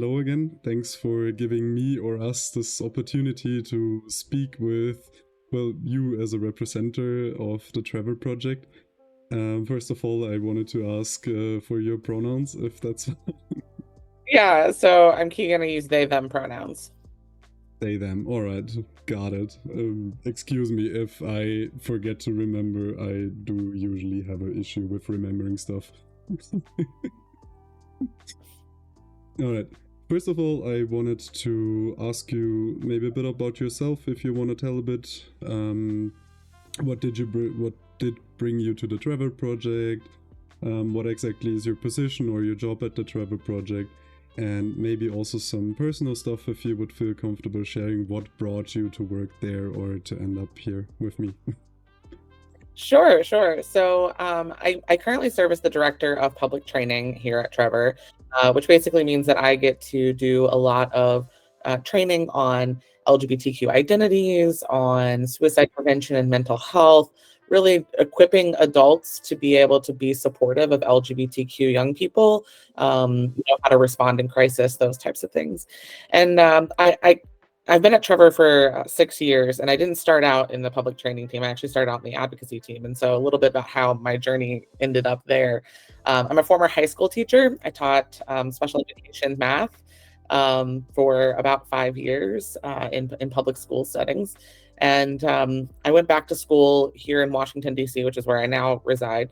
hello again. Thanks for giving me or us this opportunity to speak with, well, you as a representative of the Trevor Project. First of all, I wanted to ask for your pronouns, if that's Yeah, so I'm going to use they, them pronouns. they, them. All right, got it. Excuse me if I forget to remember. I do usually have an issue with remembering stuff. All right. First of all, I wanted to ask you maybe a bit about yourself, if you want to tell a bit. What did bring you to the Trevor Project? What exactly is your position or your job at the Trevor Project? And maybe also some personal stuff, if you would feel comfortable sharing what brought you to work there or to end up here with me. Sure. So I currently serve as the director of public training here at Trevor, which basically means that I get to do a lot of training on LGBTQ identities, on suicide prevention and mental health, really equipping adults to be able to be supportive of LGBTQ young people, how to respond in crisis, those types of things. And I've been at Trevor for 6 years, and I didn't start out in the public training team. I actually started out in the advocacy team. And so a little bit about how my journey ended up there. I'm a former high school teacher. I taught special education math for about 5 years in public school settings. And I went back to school here in Washington, D.C., which is where I now reside,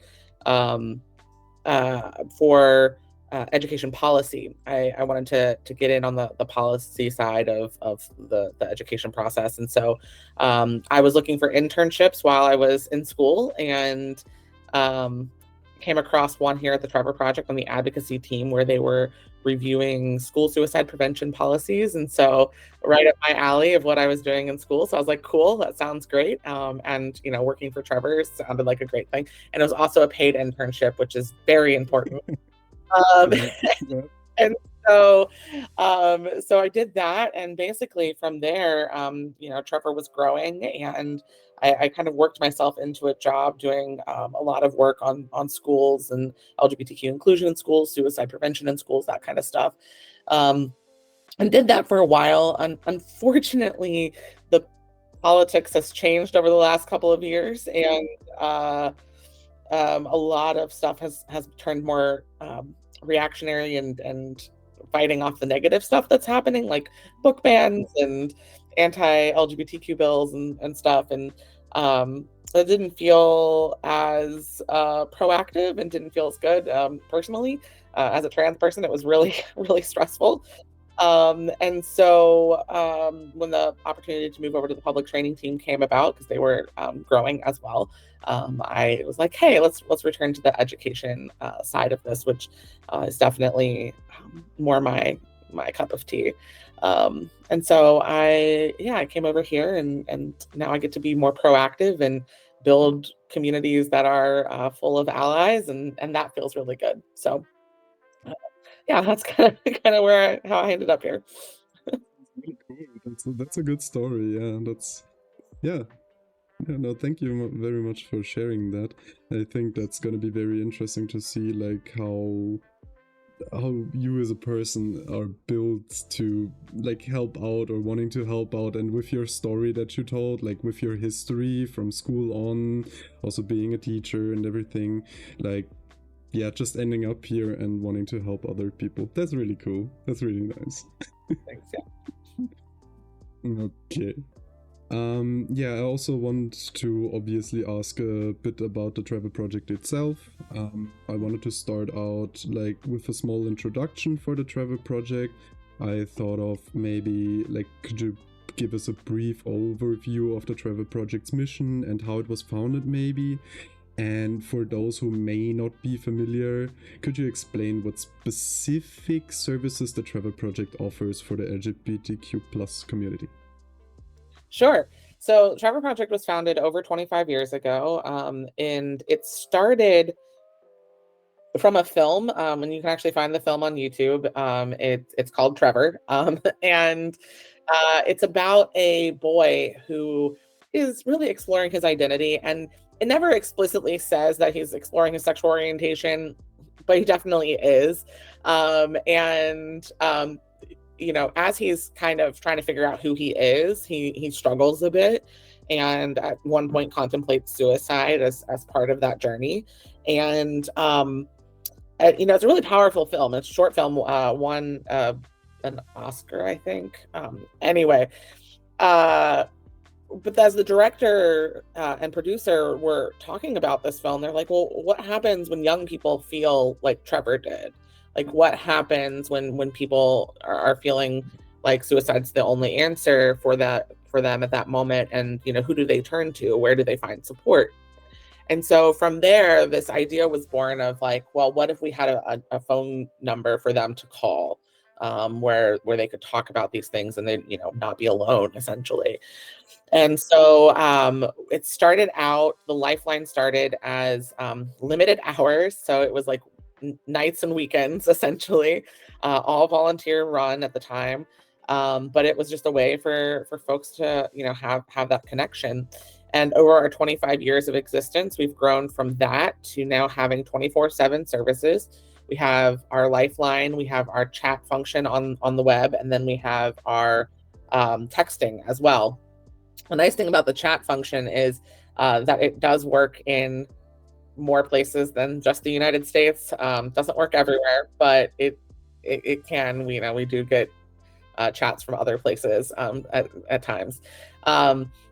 for education policy. I wanted to get in on the policy side of the education process. And so I was looking for internships while I was in school, and came across one here at the Trevor Project on the advocacy team where they were reviewing school suicide prevention policies. And so right up my alley of what I was doing in school. So I was like, cool, that sounds great. And, working for Trevor sounded like a great thing. And it was also a paid internship, which is very important. Yeah. And so so I did that, and basically from there, Trevor was growing, and I kind of worked myself into a job doing a lot of work on schools and LGBTQ inclusion in schools, suicide prevention in schools, that kind of stuff. And did that for a while. Unfortunately, the politics has changed over the last couple of years, and a lot of stuff has turned more reactionary and fighting off the negative stuff that's happening, like book bans and anti-LGBTQ bills and stuff. And it didn't feel as proactive and didn't feel as good personally. As a trans person, it was really, really stressful. And so when the opportunity to move over to the public training team came about, because they were growing as well, I was like, hey, let's return to the education side of this, which is definitely more my cup of tea. And so I came over here, and now I get to be more proactive and build communities that are full of allies, and that feels really good. So yeah, that's kind of how I ended up here. Really cool. That's a good story. Yeah. Yeah, no, thank you very much for sharing that. I think that's gonna be very interesting to see, like, how you as a person are built to like help out or wanting to help out, and with your story that you told, like with your history from school on, also being a teacher and everything, like, yeah, just ending up here and wanting to help other people. That's really cool. That's really nice. Thanks. Yeah. Okay. Yeah, I also want to obviously ask a bit about the Trevor Project itself. I wanted to start out like with a small introduction for the Trevor Project. I thought of maybe like, could you give us a brief overview of the Trevor Project's mission and how it was founded maybe? And for those who may not be familiar, could you explain what specific services the Trevor Project offers for the LGBTQ plus community? Sure. So Trevor Project was founded over 25 years ago, and it started from a film, and you can actually find the film on YouTube. It's called Trevor, and it's about a boy who is really exploring his identity, and it never explicitly says that he's exploring his sexual orientation, but he definitely is. And you know, as he's kind of trying to figure out who he is, he struggles a bit, and at one point contemplates suicide as part of that journey. And you know, it's a really powerful film. It's a short film, won an Oscar, I think. Anyway, but as the director and producer were talking about this film, they're like, well, what happens when young people feel like Trevor did? Like, what happens when people are feeling like suicide's the only answer for them at that moment? And, you know, who do they turn to? Where do they find support? And so from there, this idea was born of like, well, what if we had a phone number for them to call, where they could talk about these things and they, you know, not be alone, essentially. And so it started out, the Lifeline started as limited hours. So it was like nights and weekends, essentially, all volunteer run at the time. But it was just a way for folks to, you know, have that connection. And over our 25 years of existence, we've grown from that to now having 24/7 services. We have our Lifeline, we have our chat function on the web, and then we have our texting as well. The nice thing about the chat function is that it does work in more places than just the United States. Doesn't work everywhere, but it can. You know, we do get chats from other places at times.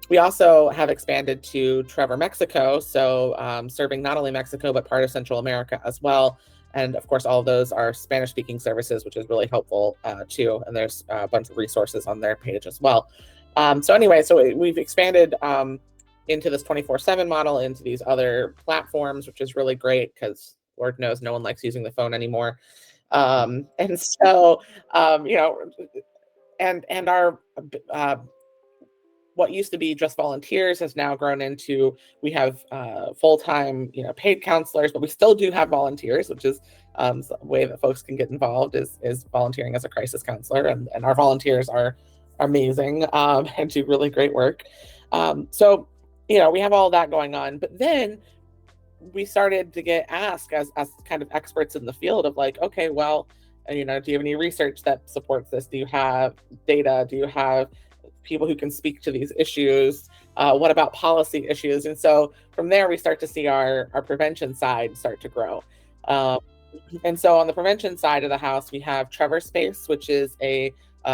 We also have expanded to Trevor Mexico, so serving not only Mexico, but part of Central America as well. And of course, all of those are Spanish speaking services, which is really helpful too. And there's a bunch of resources on their page as well. So anyway, so we've expanded into this 24/7 model, into these other platforms, which is really great because Lord knows no one likes using the phone anymore. And so, you know, and our what used to be just volunteers has now grown into, we have full-time, you know, paid counselors, but we still do have volunteers, which is a way that folks can get involved is volunteering as a crisis counselor. And our volunteers are amazing and do really great work. So, you know, we have all that going on. But then we started to get asked as kind of experts in the field of like, okay, well, you know, do you have any research that supports this? Do you have data? Do you have people who can speak to these issues? What about policy issues? And so from there, we start to see our prevention side start to grow. And so on the prevention side of the house, we have Trevor Space, which is a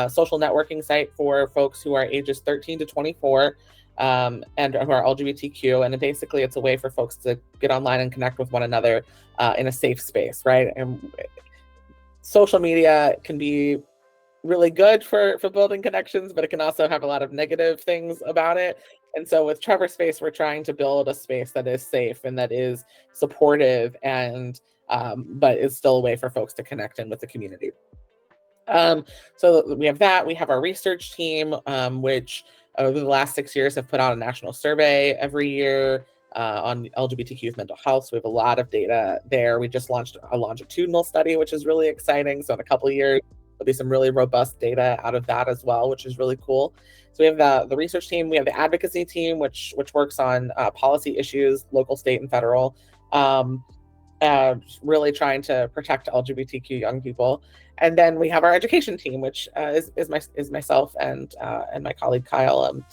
social networking site for folks who are ages 13 to 24 and who are LGBTQ. And basically, it's a way for folks to get online and connect with one another in a safe space, right? And social media can be really good for building connections, but it can also have a lot of negative things about it. And so with Trevor Space, we're trying to build a space that is safe and that is supportive and but is still a way for folks to connect in with the community. So we have that. We have our research team, which over the last 6 years have put out a national survey every year on LGBTQ mental health. So we have a lot of data there. We just launched a longitudinal study, which is really exciting. So in a couple of years, there'll be some really robust data out of that as well, which is really cool. So we have the research team. We have the advocacy team, which works on policy issues, local, state, and federal. Really trying to protect LGBTQ young people. And then we have our education team, which is myself and my colleague Kyle,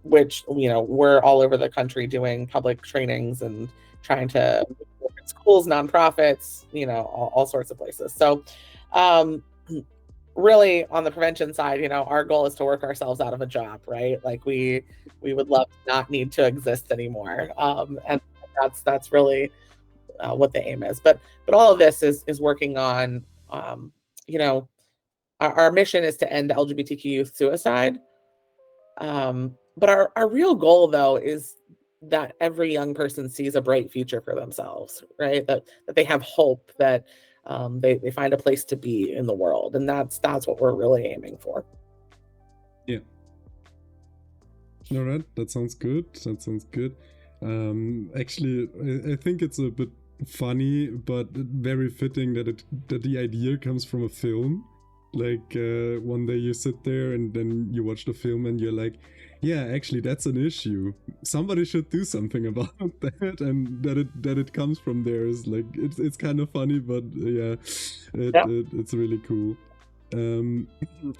which, you know, we're all over the country doing public trainings and trying to work at schools, nonprofits, you know, all sorts of places. So really on the prevention side, you know, our goal is to work ourselves out of a job, right? Like we would love to not need to exist anymore. And that's really what the aim is. But all of this is working on, you know, our mission is to end LGBTQ youth suicide. But our real goal, though, is that every young person sees a bright future for themselves, right? That they have hope, that they find a place to be in the world. And that's what we're really aiming for. Yeah. All right. That sounds good. Actually, I think it's a bit funny, but very fitting that the idea comes from a film. Like one day you sit there and then you watch the film and you're like, yeah, actually that's an issue. Somebody should do something about that, and that it comes from there is like it's kind of funny, but yeah, Yeah. it's really cool. Um,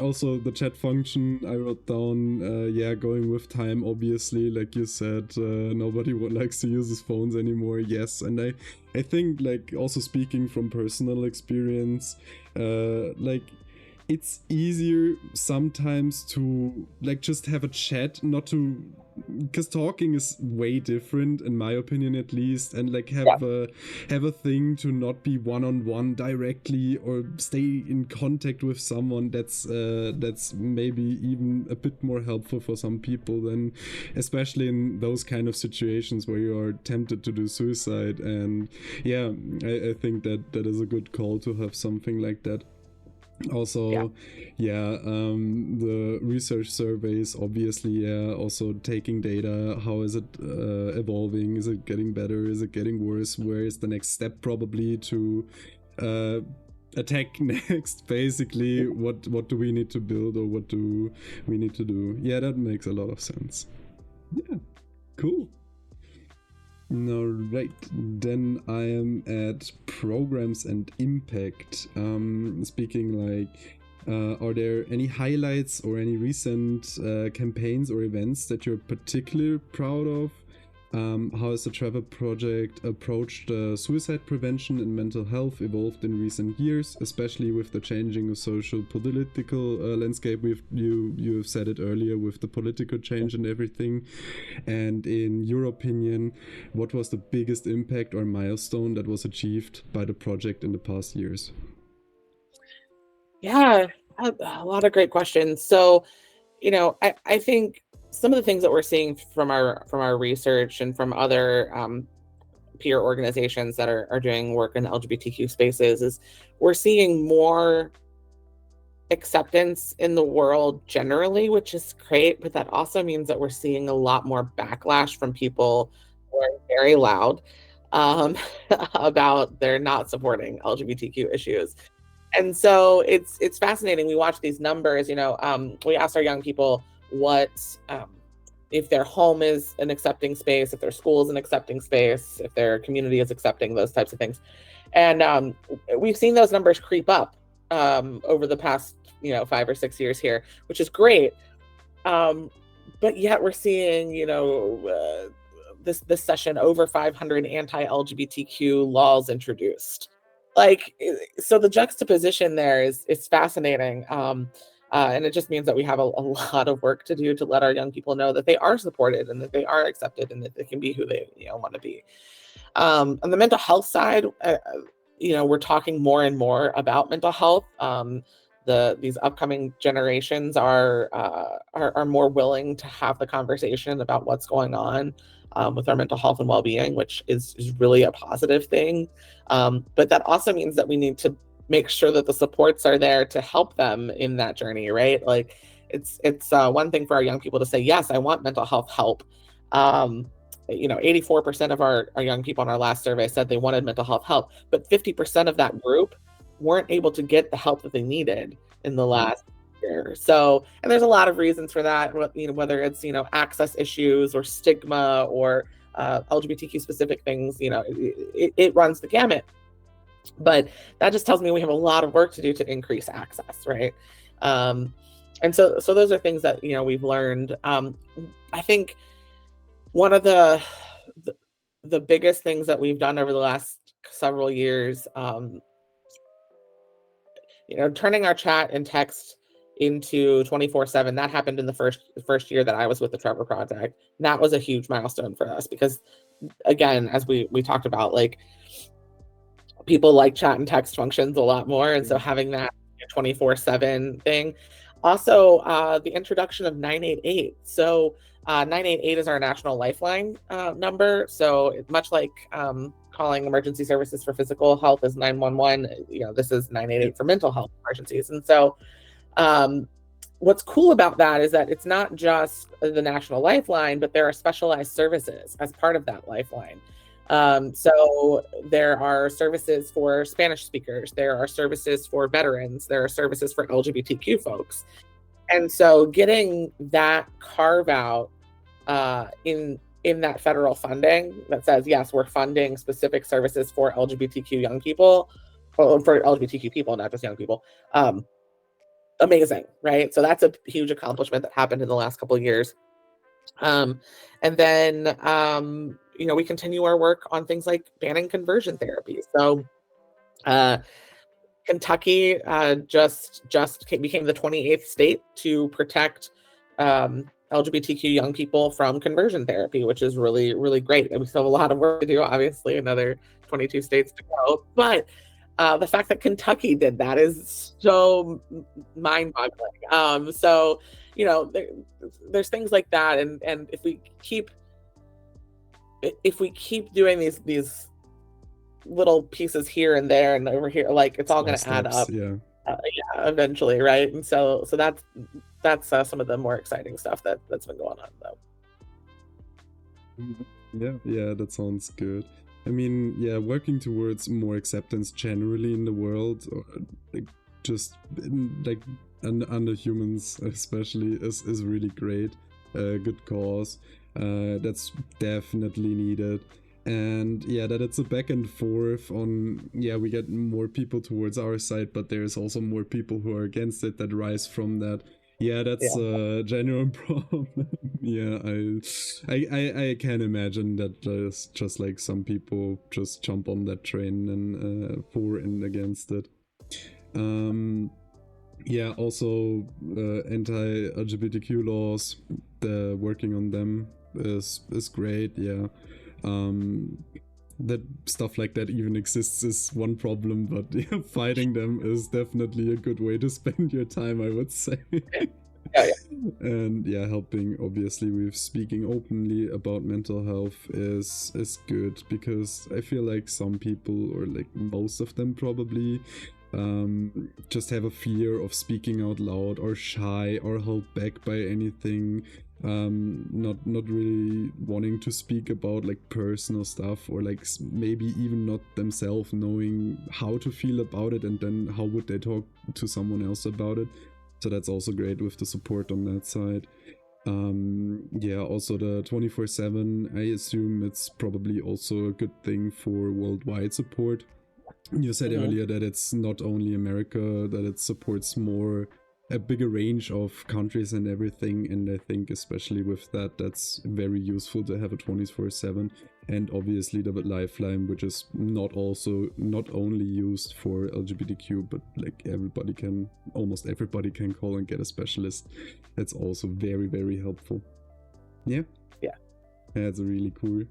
Also, the chat function I wrote down, yeah, going with time, obviously, like you said, nobody likes to use his phones anymore. Yes, and I think, like, also speaking from personal experience, like, it's easier sometimes to like just have a chat, not to, because talking is way different in my opinion at least, and like Yeah. have a thing to not be one-on-one directly or stay in contact with someone. That's maybe even a bit more helpful for some people, than especially in those kind of situations where you are tempted to do suicide. And yeah, I think that is a good call to have something like that. Yeah. Also, yeah, the research surveys, obviously, yeah, also taking data. How is it evolving? Is it getting better? Is it getting worse? Where is the next step probably to uh, attack next? Basically, what do we need to build, or what do we need to do? Yeah, that makes a lot of sense. Yeah, cool. All right, then I am at programs and impact. Speaking like, are there any highlights or any recent campaigns or events that you're particularly proud of? How has the Trevor Project approached suicide prevention and mental health evolved in recent years, especially with the changing of social political landscape? You have said it earlier with the political change and everything. And in your opinion, what was the biggest impact or milestone that was achieved by the project in the past years? Yeah. A lot of great questions. So, I think some of the things that we're seeing from our research and from other peer organizations that are doing work in the LGBTQ spaces is we're seeing more acceptance in the world generally, which is great, but that also means that we're seeing a lot more backlash from people who are very loud um, about they're not supporting LGBTQ issues. And so it's fascinating. We watch these numbers. We asked our young people what um, if their home is an accepting space, if their school is an accepting space, if their community is accepting, those types of things. And we've seen those numbers creep up over the past 5 or 6 years here, which is great. Um, but yet we're seeing this session over 500 anti-LGBTQ laws introduced. So the juxtaposition there is fascinating. And it just means that we have a lot of work to do to let our young people know that they are supported and that they are accepted and that they can be who they want to be. On the mental health side, we're talking more and more about mental health. These upcoming generations are more willing to have the conversation about what's going on with our mental health and well-being, which is really a positive thing. But that also means that we need to make sure that the supports are there to help them in that journey, right? Like it's one thing for our young people to say, yes, I want mental health help. 84% of our young people in our last survey said they wanted mental health help, but 50% of that group weren't able to get the help that they needed in the last year. So, and there's a lot of reasons for that, whether it's, access issues or stigma or LGBTQ specific things, it runs the gamut. But that just tells me we have a lot of work to do to increase access, right? And so those are things that, we've learned. I think one of the biggest things that we've done over the last several years, turning our chat and text into 24/7. That happened in the first year that I was with the Trevor Project. And that was a huge milestone for us because, again, as we talked about, like people like chat and text functions a lot more, and so having that 24/7 thing. Also, the introduction of 988. So 988 is our national lifeline number. So much like calling emergency services for physical health is 911, this is 988 for mental health emergencies. And so what's cool about that is that it's not just the national lifeline, but there are specialized services as part of that lifeline. So there are services for Spanish speakers, there are services for veterans, there are services for LGBTQ folks. And so getting that carve out in that federal funding that says, yes, we're funding specific services for LGBTQ young people, or for LGBTQ people, not just young people. Amazing, right? So that's a huge accomplishment that happened in the last couple of years. And then, we continue our work on things like banning conversion therapy. So, uh, Kentucky became the 28th state to protect LGBTQ young people from conversion therapy, which is really, really great. And we still have a lot of work to do, obviously, another 22 states to go. But the fact that Kentucky did that is so mind-boggling. So, there's things like that, and if we keep doing these little pieces here and there and over here, like it's all going to add up. Yeah. Yeah, eventually, right? And so that's some of the more exciting stuff that's been going on, though. Yeah, that sounds good. I mean, yeah, working towards more acceptance generally in the world, or like just like under humans especially, is really great. Good cause. That's definitely needed. And yeah, that it's a back and forth on, yeah, we get more people towards our side, but there's also more people who are against it that rise from that. Yeah, that's a genuine problem. Yeah, I can imagine that there's just like some people just jump on that train and for and against it. Yeah, also anti-LGBTQ laws, the working on them is great. Yeah. That stuff like that even exists is one problem, but yeah, fighting them is definitely a good way to spend your time, I would say. Yeah. And yeah, helping obviously with speaking openly about mental health is good, because I feel like some people, or like most of them probably, just have a fear of speaking out loud, or shy, or held back by anything. Not really wanting to speak about like personal stuff, or like maybe even not themselves knowing how to feel about it, and then how would they talk to someone else about it. So that's also great with the support on that side. Yeah, also the 24/7, I assume it's probably also a good thing for worldwide support. You said earlier that it's not only America, that it supports a bigger range of countries and everything, and I think especially with that, that's very useful to have a 24/7. And obviously the lifeline, which is not only used for LGBTQ, but like almost everybody can call and get a specialist. That's also very, very helpful. Yeah, that's really cool.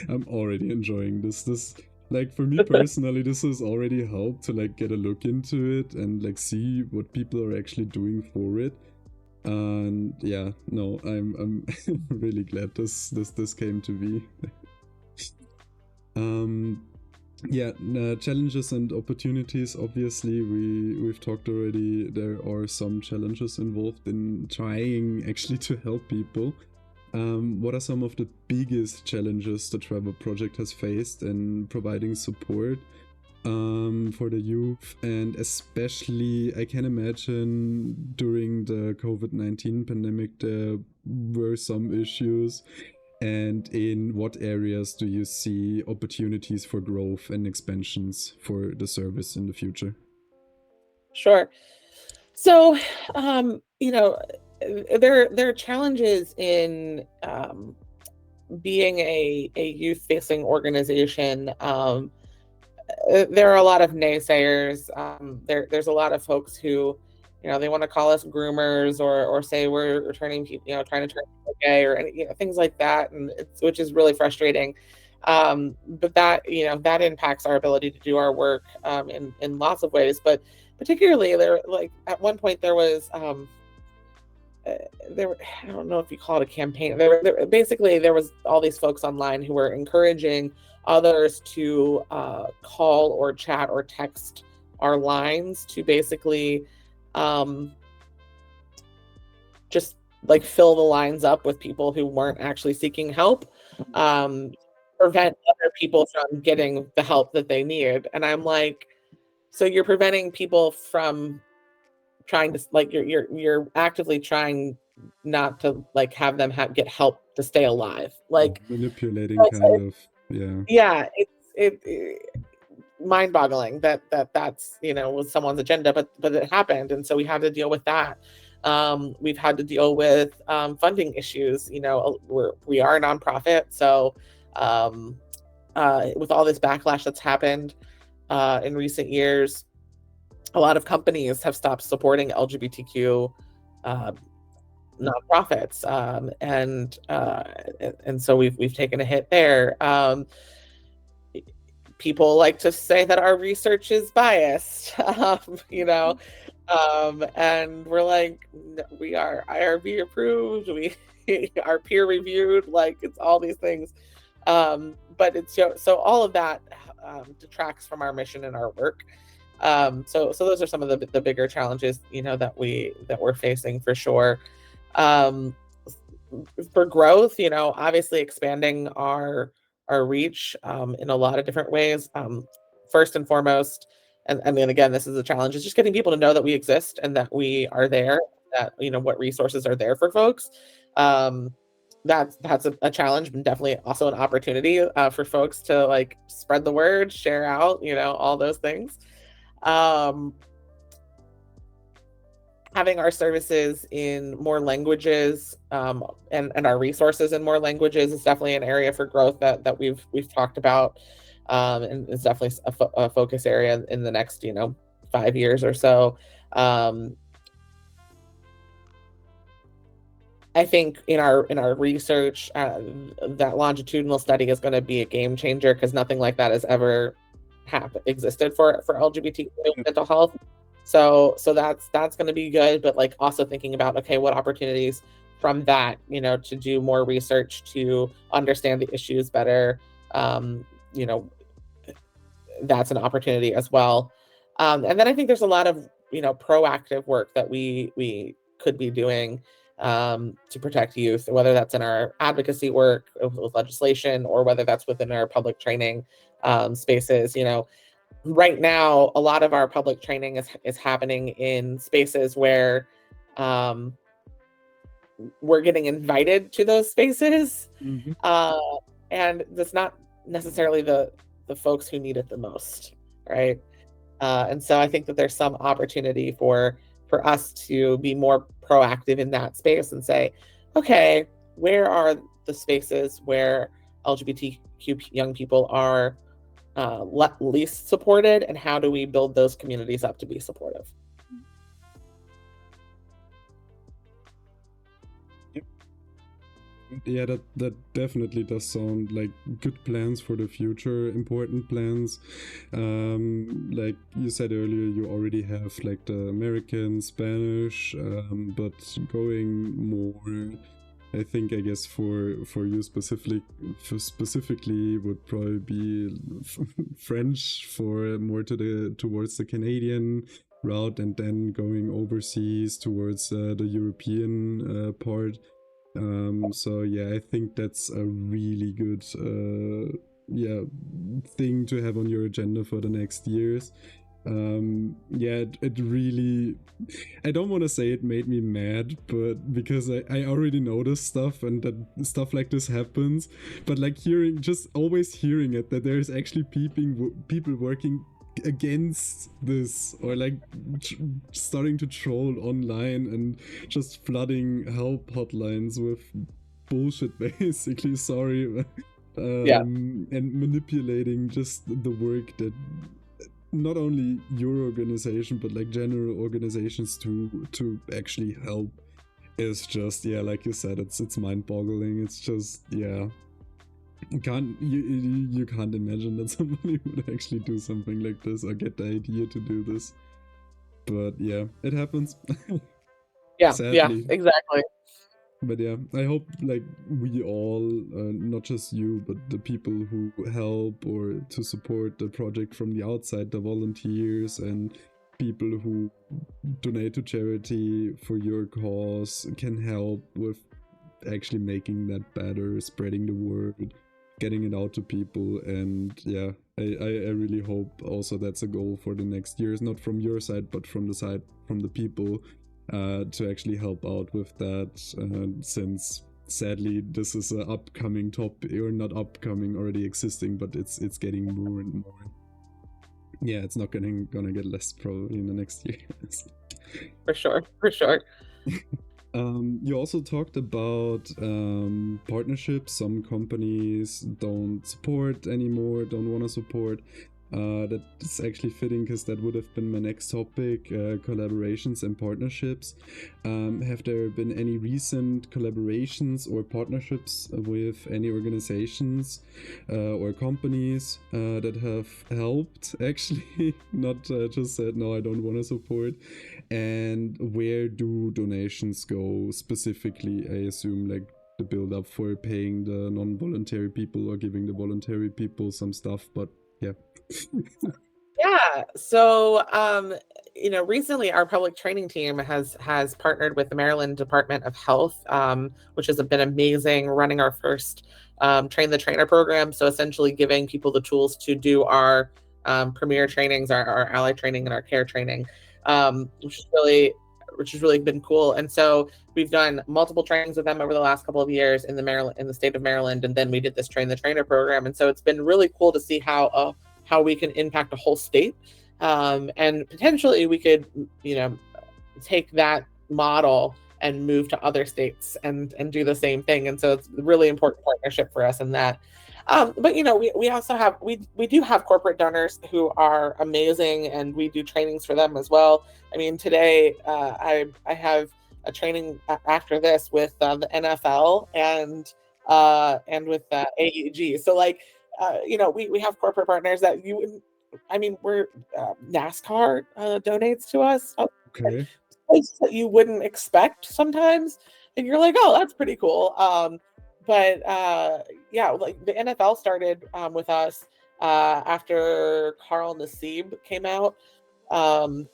I'm already enjoying this. Like, for me personally, this has already helped to like get a look into it and like see what people are actually doing for it. And yeah, no, I'm really glad this came to be. Yeah, challenges and opportunities. Obviously, we've talked already. There are some challenges involved in trying actually to help people. What are some of the biggest challenges the Trevor Project has faced in providing support for the youth? And especially, I can imagine during the COVID-19 pandemic, there were some issues. And in what areas do you see opportunities for growth and expansions for the service in the future? Sure. So, there are challenges in being a youth-facing organization. There are a lot of naysayers. There's a lot of folks who, they want to call us groomers, or say we're turning people, trying to turn people gay, or things like that, and which is really frustrating. But that impacts our ability to do our work in lots of ways. But particularly, like at one point there was I don't know if you call it a campaign. Basically there was all these folks online who were encouraging others to call or chat or text our lines to basically just like fill the lines up with people who weren't actually seeking help. prevent other people from getting the help that they need. And I'm like, so you're preventing people from trying to, like, you're actively trying not to, like, have them get help to stay alive. Like, manipulating kind of, yeah. Yeah, it mind-boggling that's, you know, was someone's agenda, but it happened, and so we had to deal with that. We've had to deal with funding issues. You know, we are a nonprofit, so with all this backlash that's happened in recent years, a lot of companies have stopped supporting LGBTQ nonprofits, and so we've taken a hit there. People like to say that our research is biased, you know, and we're like, we are IRB approved, we are peer reviewed, like, it's all these things. But it's, so all of that detracts from our mission and our work. So those are some of the bigger challenges, you know, that we're facing for sure. For growth, you know, obviously expanding our reach in a lot of different ways. First and foremost, and I mean, again, this is a challenge, is just getting people to know that we exist and that we are there, that, you know, what resources are there for folks. That's a challenge, and definitely also an opportunity for folks to, like, spread the word, share out, you know, all those things. Having our services in more languages, and our resources in more languages is definitely an area for growth that we've talked about, and it's definitely a focus area in the next, you know, 5 years or so. I think in our research, that longitudinal study is going to be a game changer, because nothing like that has ever existed for LGBTQ mental health. So that's going to be good, but, like, also thinking about, okay, what opportunities from that, you know, to do more research to understand the issues better. You know, that's an opportunity as well. And then I think there's a lot of, you know, proactive work that we could be doing to protect youth, whether that's in our advocacy work with legislation, or whether that's within our public training spaces. You know, right now, a lot of our public training is happening in spaces where we're getting invited to those spaces, Mm-hmm. and that's not necessarily the folks who need it the most, right? And so I think that there's some opportunity for us to be more proactive in that space and say, okay, where are the spaces where LGBTQ young people are least supported, and how do we build those communities up to be supportive? Yeah, that definitely does sound like good plans for the future, important plans. Like you said earlier, you already have, like, the American, Spanish, but going more, I think, I guess for you specifically would probably be French, for more towards the Canadian route, and then going overseas towards the European part. So yeah, I think that's a really good yeah, thing to have on your agenda for the next years. Yeah, it really, I don't want to say it made me mad, but because I already noticed stuff, and that stuff like this happens, but, like, just always hearing it, that there's actually people working against this, or, like, starting to troll online and just flooding help hotlines with bullshit, basically. Sorry. Yeah. And manipulating just the work that not only your organization, but, like, general organizations to actually help, is just, yeah, like you said, it's mind-boggling. It's just, yeah, you can't imagine that somebody would actually do something like this, or get the idea to do this. But yeah, it happens. Yeah, Sadly. exactly. But yeah, I hope, like, we all, not just you, but the people who help or to support the project from the outside, the volunteers and people who donate to charity for your cause, can help with actually making that better, spreading the word, getting it out to people. And yeah, I really hope also that's a goal for the next years, not from your side, but from the side from the people, to actually help out with that, since sadly this is an upcoming topic, or not upcoming, already existing, but it's getting more and more. Yeah, it's not gonna get less probably in the next years. For sure. You also talked about partnerships. Some companies don't support anymore, don't want to support. That's actually fitting because that would have been my next topic, collaborations and partnerships. Have there been any recent collaborations or partnerships with any organizations or companies that have helped actually, not just said, no, I don't want to support? And where do donations go specifically? I assume like the build up for paying the non-voluntary people or giving the voluntary people some stuff, but yeah. Yeah. So, recently our public training team has partnered with the Maryland Department of Health, which has been amazing, running our first Train the Trainer program. So essentially giving people the tools to do our premier trainings, our ally training and our care training, which has really been cool. And so we've done multiple trainings with them over the last couple of years in the state of Maryland, and then we did this Train the Trainer program. And so it's been really cool to see how we can impact a whole state, and potentially we could, take that model and move to other states and do the same thing. And so it's a really important partnership for us in that. But we also have we do have corporate donors who are amazing, and we do trainings for them as well. I mean, today I have a training after this with the NFL and with AUG. So like, we have corporate partners that we're NASCAR donates to us. Okay. Places that you wouldn't expect sometimes, and you're like, oh, that's pretty cool. But yeah, like the NFL started with us after Carl Nassib came out, and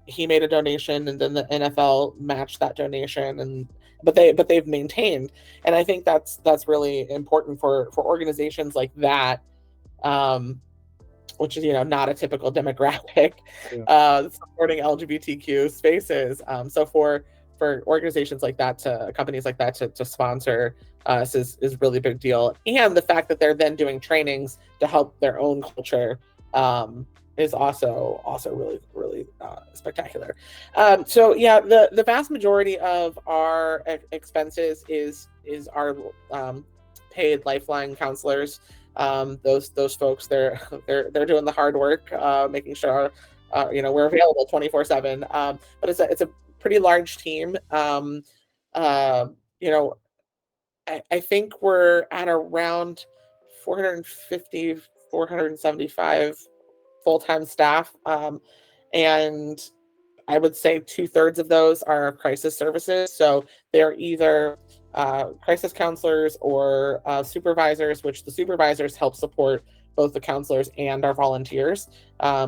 he made a donation, and then the NFL matched that donation, and but they've maintained, and I think that's really important for organizations like that, which is not a typical demographic, supporting LGBTQ spaces. So for organizations like that, to companies like that to sponsor us is really big deal. And the fact that they're then doing trainings to help their own culture is also really spectacular. So yeah, the vast majority of our expenses is our paid lifeline counselors. Those folks, they're doing the hard work, making sure we're available 24/7. But it's a pretty large team. I think we're at around 450, 475 full-time staff, and I would say 2/3 of those are crisis services. So they're either crisis counselors or supervisors, which the supervisors help support both the counselors and our volunteers.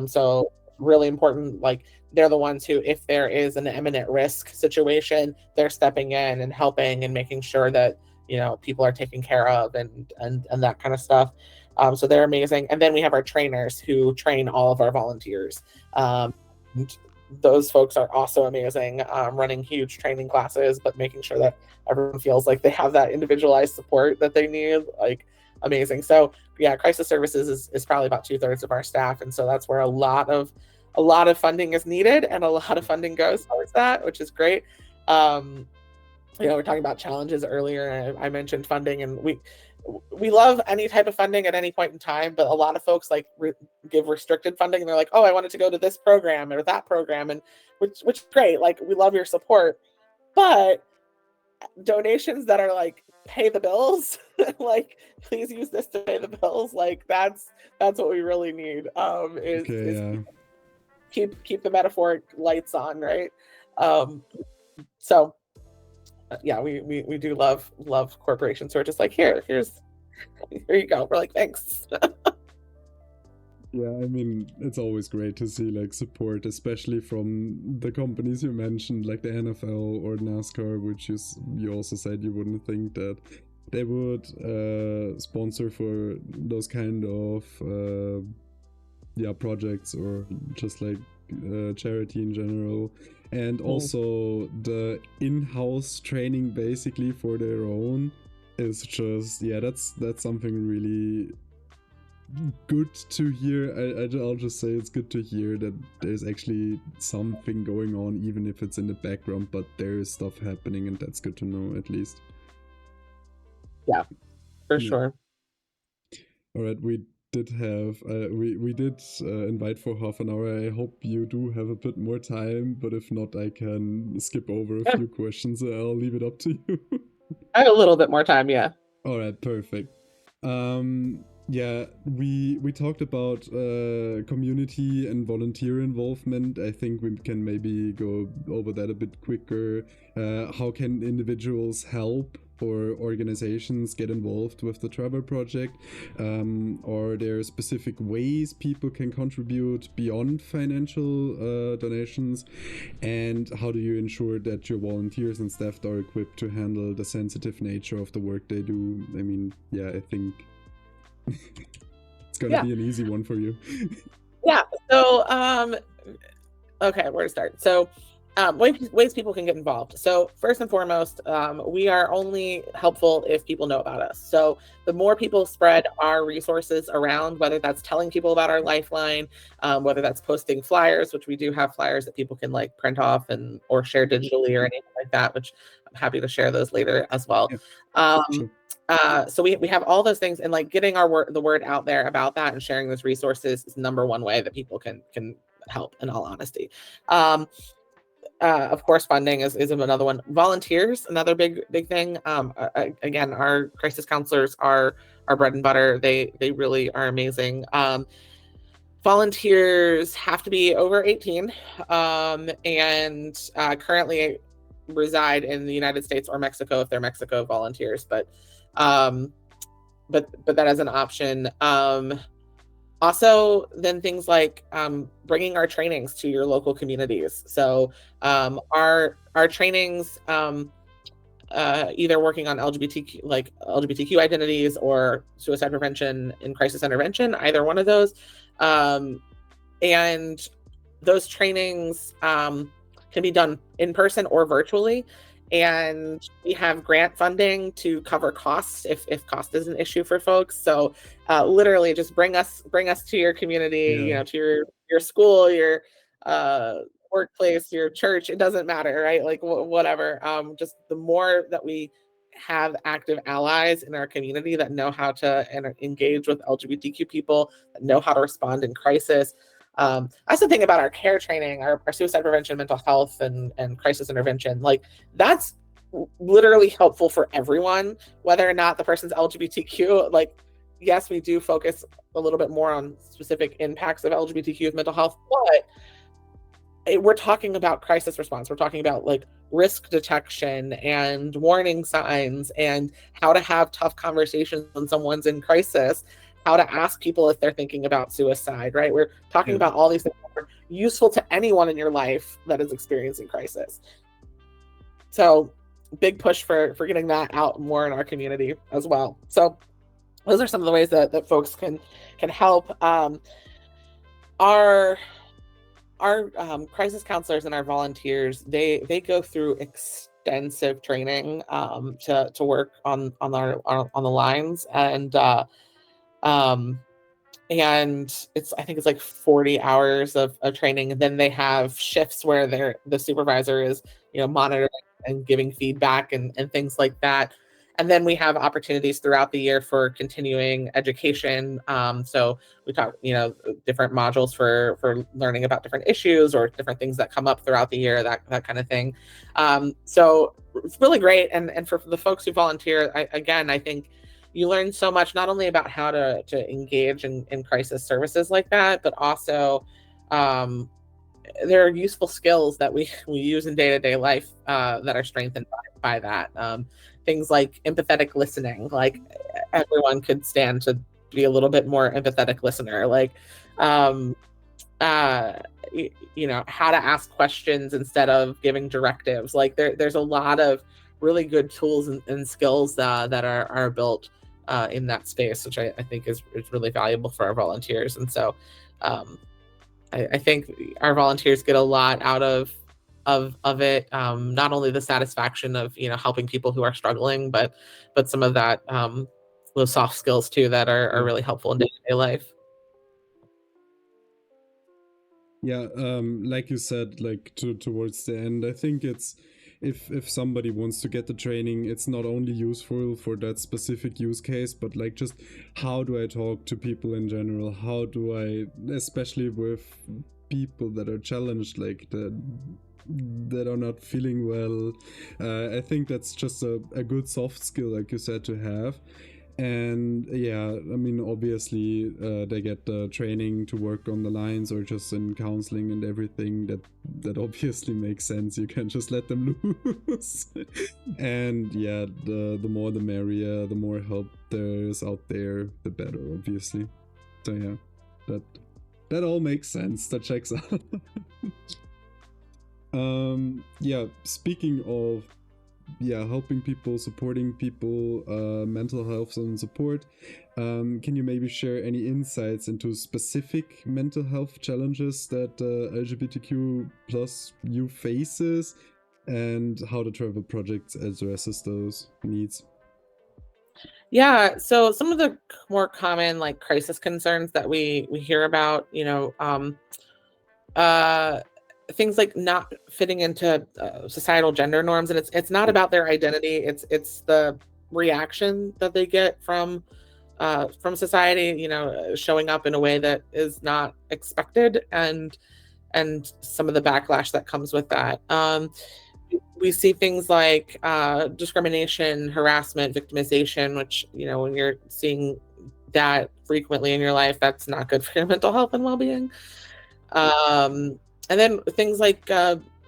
So really important, like they're the ones who, if there is an imminent risk situation, they're stepping in and helping and making sure that people are taken care of and that kind of stuff. So they're amazing. And then we have our trainers who train all of our volunteers. And those folks are also amazing, running huge training classes, but making sure that everyone feels like they have that individualized support that they need, like amazing. So yeah, crisis services is probably about 2/3 of our staff. And so that's where a lot of funding is needed, and a lot of funding goes towards that, which is great. We're talking about challenges earlier, and I mentioned funding, and we love any type of funding at any point in time, but a lot of folks give restricted funding, and they're like, oh, I wanted to go to this program or that program, and which is great. Like, we love your support, but donations that are like, pay the bills, like, please use this to pay the bills. Like, that's what we really need. Keep the metaphoric lights on, right? So yeah, we do love corporations who are just like, here you go. We're like, thanks. Yeah, I mean, it's always great to see like support, especially from the companies you mentioned, like the NFL or NASCAR, which you also said you wouldn't think that they would sponsor for those kind of projects, or just like charity in general. And also the in-house training basically for their own is just, that's something really good to hear. I'll just say it's good to hear that there's actually something going on, even if it's in the background, but there is stuff happening, and that's good to know, at least. Yeah, for sure. All right, we did have we did invite for half an hour. I hope you do have a bit more time, but if not, I can skip over a few questions. I'll leave it up to you. I have a little bit more time, yeah. All right, perfect. Yeah, we talked about community and volunteer involvement. I think we can maybe go over that a bit quicker. How can individuals help, or organizations get involved with the Trevor Project? Are there specific ways people can contribute beyond financial donations? And how do you ensure that your volunteers and staff are equipped to handle the sensitive nature of the work they do? I mean, I think it's gonna be an easy one for you. So okay, where to start? So ways people can get involved. So first and foremost, we are only helpful if people know about us. So the more people spread our resources around, whether that's telling people about our Lifeline, whether that's posting flyers, which we do have flyers that people can like print off or share digitally or anything like that, which I'm happy to share those later as well. Sure. So we have all those things, and like getting the word out there about that and sharing those resources is number one way that people can help, in all honesty. Of course, funding is another one. Volunteers, another big thing. Again, our crisis counselors are our bread and butter. They really are amazing. Volunteers have to be over 18 and currently reside in the United States or Mexico if they're Mexico volunteers, but that is an option. Also, then things like bringing our trainings to your local communities. So our trainings, either working on LGBTQ identities or suicide prevention and crisis intervention, either one of those. And those trainings can be done in person or virtually. And we have grant funding to cover costs if cost is an issue for folks. So literally just bring us to your community, to your school, your workplace, your church. It doesn't matter, right? Like whatever. Just the more that we have active allies in our community that know how to engage with LGBTQ people, that know how to respond in crisis. That's the thing about our care training, our suicide prevention, mental health, and crisis intervention. Like that's literally helpful for everyone, whether or not the person's LGBTQ. Like, yes, we do focus a little bit more on specific impacts of LGBTQ with mental health, but we're talking about crisis response. We're talking about like risk detection and warning signs and how to have tough conversations when someone's in crisis, how to ask people if they're thinking about suicide, right? We're talking about all these things that are useful to anyone in your life that is experiencing crisis. So big push for getting that out more in our community as well. So those are some of the ways that folks can help. Our crisis counselors and our volunteers, they go through extensive training to work on the lines, and I think it's like 40 hours of training, and then they have shifts where the supervisor is monitoring and giving feedback and things like that. And then we have opportunities throughout the year for continuing education. So we talk, different modules for learning about different issues or different things that come up throughout the year, that kind of thing. So it's really great. And for the folks who volunteer, I think you learn so much, not only about how to engage in crisis services like that, but also there are useful skills that we use in day-to-day life that are strengthened by that. Things like empathetic listening, like everyone could stand to be a little bit more empathetic listener, like how to ask questions instead of giving directives. Like there's a lot of really good tools and skills that are built in that space, which I think is really valuable for our volunteers. And so I think our volunteers get a lot out of it. Not only the satisfaction of helping people who are struggling, but some of that those soft skills too that are really helpful in day-to-day life. Yeah, like you said, like towards the end, I think it's if somebody wants to get the training, it's not only useful for that specific use case, but like just how do I talk to people in general? How do I, especially with people that are challenged, like that are not feeling well. I think that's just a good soft skill, like you said, to have. And yeah, I mean, obviously they get the training to work on the lines or just in counseling and everything. That obviously makes sense. You can just let them loose. And yeah, the more the merrier, the more help there is out there, the better, obviously. So yeah, that all makes sense. That checks out. Yeah, speaking of helping people, supporting people, mental health and support, can you maybe share any insights into specific mental health challenges that LGBTQ plus youth faces, and how the Trevor Project addresses those needs? Yeah, so some of the more common like crisis concerns that we hear about, uh things like not fitting into societal gender norms, and it's not about their identity, it's the reaction that they get from society, showing up in a way that is not expected, and some of the backlash that comes with that. We see things like discrimination, harassment, victimization, which, when you're seeing that frequently in your life, that's not good for your mental health and well-being. And then things like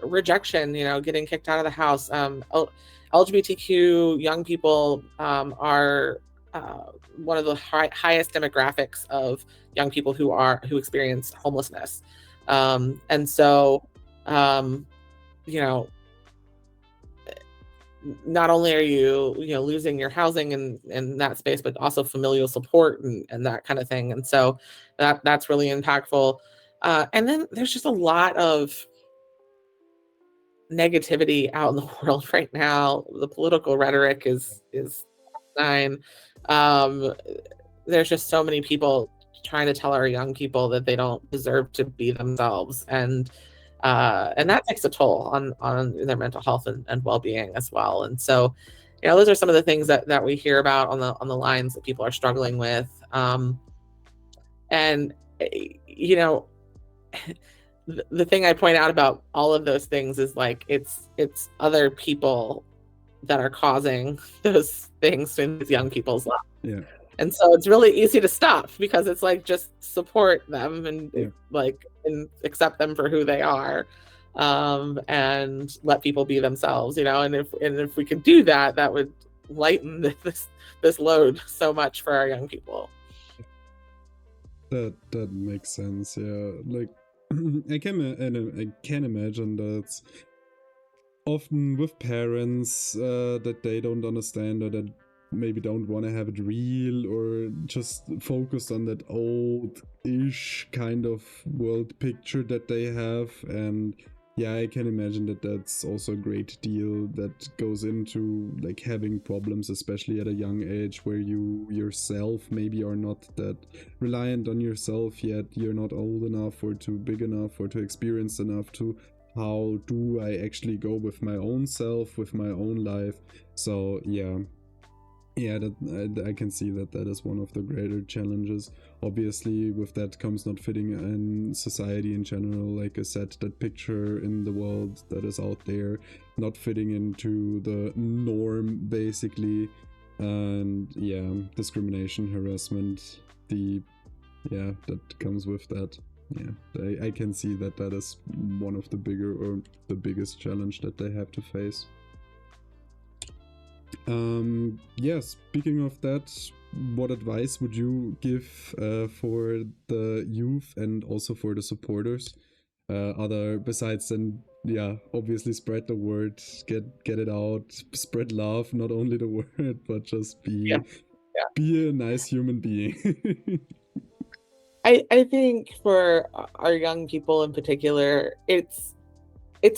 rejection, getting kicked out of the house. LGBTQ young people are one of the highest demographics of young people who experience homelessness. And so, you know, not only are you losing your housing in that space, but also familial support and that kind of thing. And so that's really impactful. And then there's just a lot of negativity out in the world right now. The political rhetoric is nine. Um, there's just so many people trying to tell our young people that they don't deserve to be themselves, and that takes a toll on their mental health and well-being as well. And so, those are some of the things that we hear about on the lines that people are struggling with. And the thing I point out about all of those things is like it's other people that are causing those things in these young people's lives. Yeah. And so it's really easy to stop, because it's like, just support them and and accept them for who they are, and let people be themselves, and if we could do that, that would lighten this load so much for our young people. That makes sense. Yeah, like I can imagine that often with parents that they don't understand, or that maybe don't want to have it real, or just focused on that old-ish kind of world picture that they have. And yeah, I can imagine that that's also a great deal that goes into like having problems, especially at a young age, where you yourself maybe are not that reliant on yourself yet. You're not old enough or too big enough or too experienced enough to, how do I actually go with my own self, with my own life? So yeah, that I can see that is one of the greater challenges. Obviously, with that comes not fitting in society in general. Like I said, that picture in the world that is out there, not fitting into the norm, basically. And yeah, discrimination, harassment, that comes with that. Yeah, I can see that is one of the bigger, or the biggest challenge that they have to face. Speaking of that, what advice would you give for the youth and also for the supporters, other besides than yeah, obviously spread the word, get it out, spread love, not only the word, but just Yeah, yeah. be a nice human being. I think for our young people in particular, it's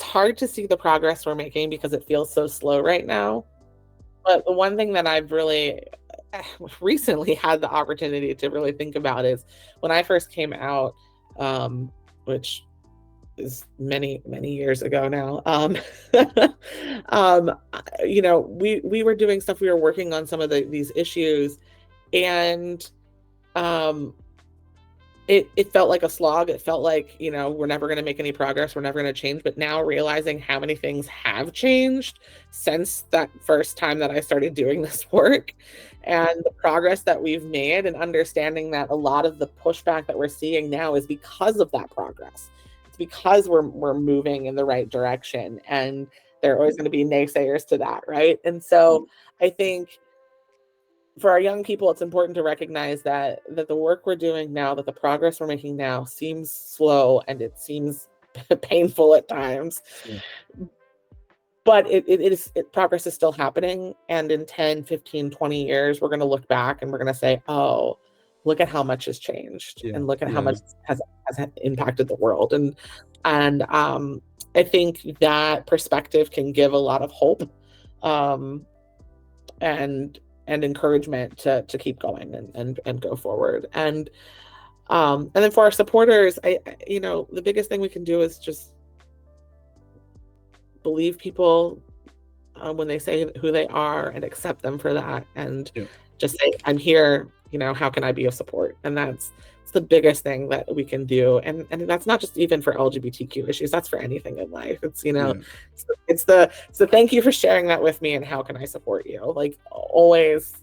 hard to see the progress we're making because it feels so slow right now. But the one thing that I've really recently had the opportunity to really think about is when I first came out, which is many, many years ago now. We were doing stuff, we were working on some of these issues, and um, it felt like a slog. It felt like, we're never going to make any progress. We're never going to change. But now realizing how many things have changed since that first time that I started doing this work and the progress that we've made, and understanding that a lot of the pushback that we're seeing now is because of that progress. It's because we're moving in the right direction, and there are always going to be naysayers to that, right? And so I think for our young people, it's important to recognize that the work we're doing now, that the progress we're making now seems slow and it seems painful at times. Yeah. But progress is still happening. And in 10, 15, 20 years, we're going to look back and we're going to say, oh, look at how much has changed, Yeah. and look at how much has impacted the world. And I think that perspective can give a lot of hope. And encouragement to keep going and go forward. And then for our supporters, the biggest thing we can do is just believe people when they say who they are, and accept them for that, and just say, I'm here, how can I be of support? And that's the biggest thing that we can do. And that's not just even for LGBTQ issues, that's for anything in life. It's it's the thank you for sharing that with me, and how can I support you? Like, always,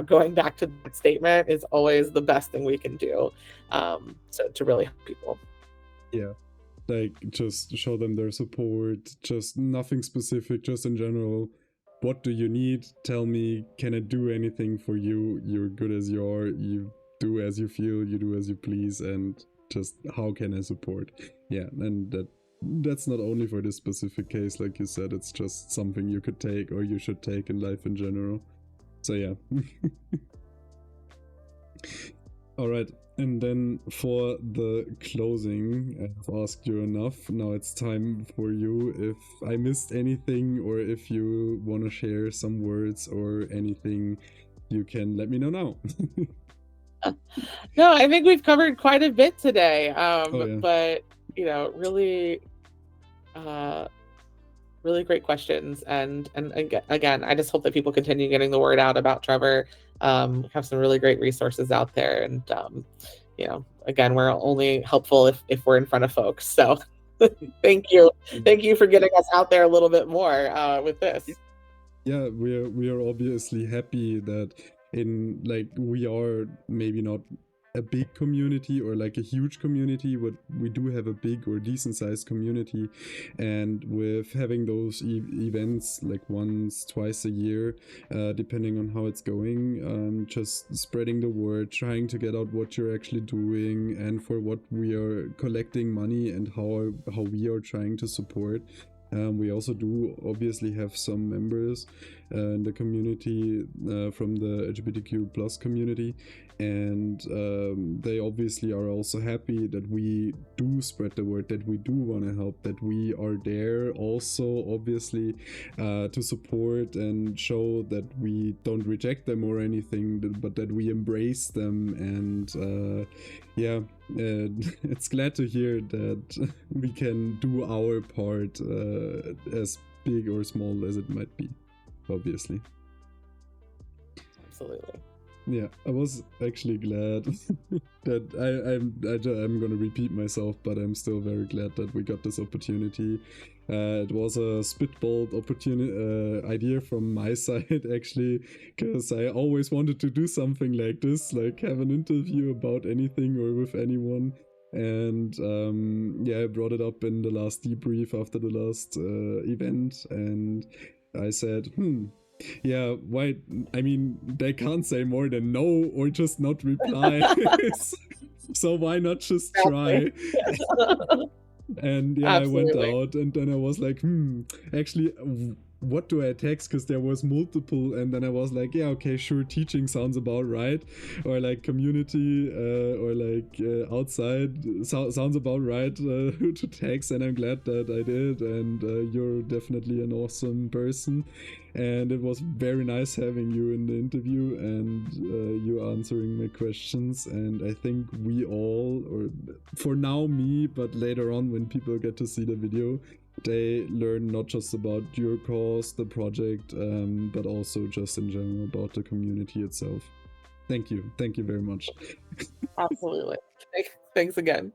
going back to that statement is always the best thing we can do to really help people. Yeah, like, just show them their support, just nothing specific, just in general. What do you need? Tell me, can I do anything for you? You're good as you are, you do as you feel, you do as you please, and just how can I support? Yeah, and that's not only for this specific case, like you said, it's just something you could take, or you should take in life in general. So yeah. All right, and then for the closing, I've asked you enough. Now it's time for you. If I missed anything, or if you want to share some words or anything, you can let me know now. No, I think we've covered quite a bit today. Yeah. But really, really great questions. And again, I just hope that people continue getting the word out about Trevor. Have some really great resources out there. And, again, we're only helpful if we're in front of folks. So thank you. Thank you for getting us out there a little bit more with this. Yeah, we are obviously happy that we are maybe not a big community or like a huge community, but we do have a big or decent sized community, and with having those events like once, twice a year, depending on how it's going, just spreading the word, trying to get out what you're actually doing and for what we are collecting money, and how we are trying to support. We also do obviously have some members in the community from the LGBTQ plus community, and they obviously are also happy that we do spread the word, that we do want to help, that we are there also obviously to support and show that we don't reject them or anything, but that we embrace them. And it's glad to hear that we can do our part, as big or small as it might be, obviously. Absolutely. Yeah, I was actually glad that I'm gonna repeat myself, but I'm still very glad that we got this opportunity. It was a spitballed idea from my side, actually, because I always wanted to do something like this, like have an interview about anything or with anyone. And I brought it up in the last debrief after the last event, and I said, yeah, why? I mean, they can't say more than no or just not reply. So why not just try? And yeah, I went Absolutely. out and then I was like, actually, what do I text? Because there was multiple, and then I was like, yeah, okay, sure, teaching sounds about right, or like community, or like outside sounds about right to text, and I'm glad that I did. And you're definitely an awesome person, and it was very nice having you in the interview and you answering my questions. And I think we all, or for now me, but later on when people get to see the video, they learn not just about your cause, the project, but also just in general about the community itself. Thank you very much. Absolutely. Thanks again.